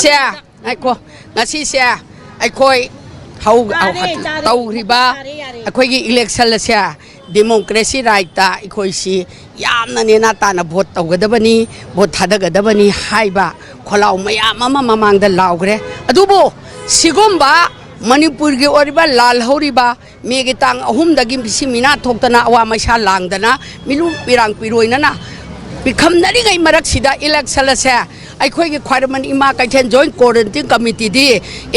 से को ngasi se aikoi hau tawriba aikoi gi election se democracy right ta aikoi si yamna nena ta na vote tawgadabani vote thadagadabani haiba kholau mayam ama mamang da laugre adubo sigomba manipur gi oriba lal horiba megi tang ahum dagi bisimina thoktana awa maisa langdana milu pirang piroina na bikham nari gai marak sida election se aikoi gi khwarman ima kaithen joint quarantine committee di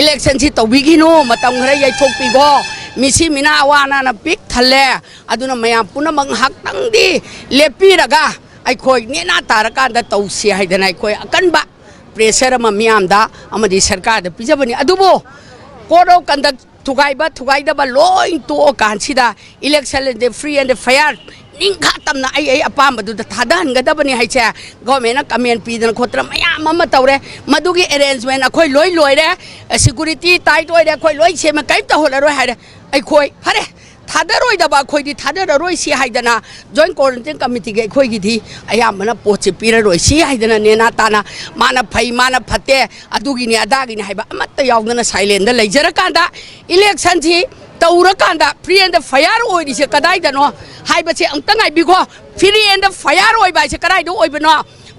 election si tawbigino matam khara yai thokpigo misi mina awana na pik thale aduna mayam puna mang hak tang di lepiraga aikoi nena tarakan da tawsi haidana aikoi akanba pressure ma miam da amadi sarkar da pijabani adubo kodo kandak thugai da loin to kansida election the free and the fair Ninka tamna ai apam badu da thadan gadabani haiche government comment pidan khotra mayam ama tawre madugi arrangement akhoi loi re security tight oi re khoi loi sema kai ta holaroi haire ai khoi phare thadaroi da ba khoi di thadaroi si haidana joint quarantine committee ge khoi gi di ayam mana poche piraroi si haidana nena tana mana phai mana phate adugi ni adagi ni haiba amatta yaugna silent da leijara kanda election ji tawrakanda free and fair oi di se kadai da no haibase angtangai bigo free and fair oi bai se kadai do oi bano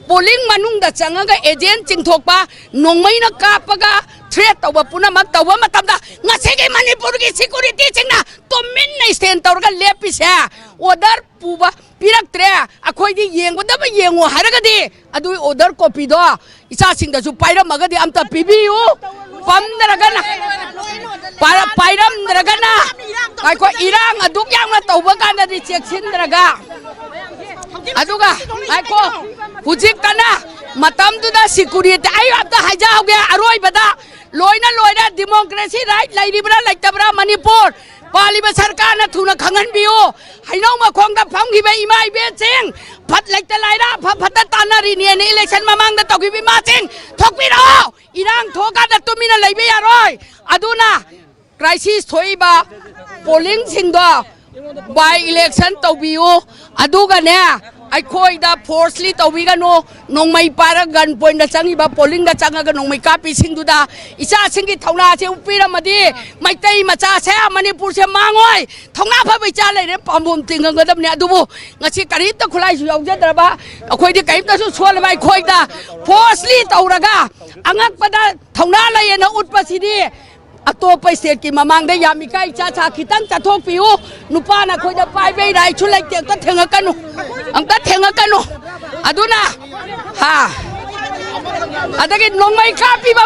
polling manung da changaga agent chingthokpa nongmai na kapaga threat tawba puna mak tawba matamda ngasege manipur gi security chingna to min nei stand tawrga lepi se order puba piraktre akhoi di yengboda ba yengo haragadi adu order copy do isa singda su paira magadi amta pibiu pamdragana para pairam dragana ai ko irang aduk yang na tawba kana di checksin draga aduga ai ko hujik kana matam tu da security ai abda hajau ge aroi bada loina democracy right lairibra laitabra manipur paliba sarkar na thuna khangan biu hainau ma khong da phang gi ba imai be cheng phat laita laira phat tanari ni election mamang da tawgi bi ma cheng thokpi ro irang thoka da tumina leibe yaroi aduna crisis thoiba polling singdo by election tawbiu aduga ne aikoi da forcefully tawbiga no nongmai para gun point da changi ba polling da changaga nongmai kapi singdu da isa singi thauna se upira madi maitai macha se manipur se mangoi thauna pha bai cha lai re pambom tingang gadam ne adubu ngasi kari ta khulai su yaujadra akoi di kai ta su swal bai khoi da forcefully tawraga angak pada thauna lai na utpa sidi atop state ki mamang da yami kai cha khitang cha thok piu nupa na khoi da pai bei rai chu lai te ka thenga kanu angka thenga kanu aduna ha adagi nongmai kapi ba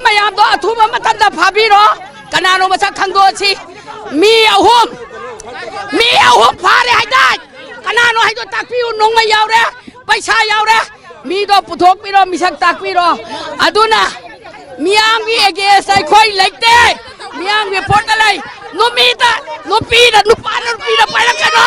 mayam do athuba matam da phabi ro kanano masak khangdo chi mi ahum phare haidai kanano haido takpiu nongmai yaure paisa yaure mi do puthok pi ro misak takpi ro aduna miang gi against ai khoi lekte miang report alai no mi da no pi da no pa no pi da pa la kano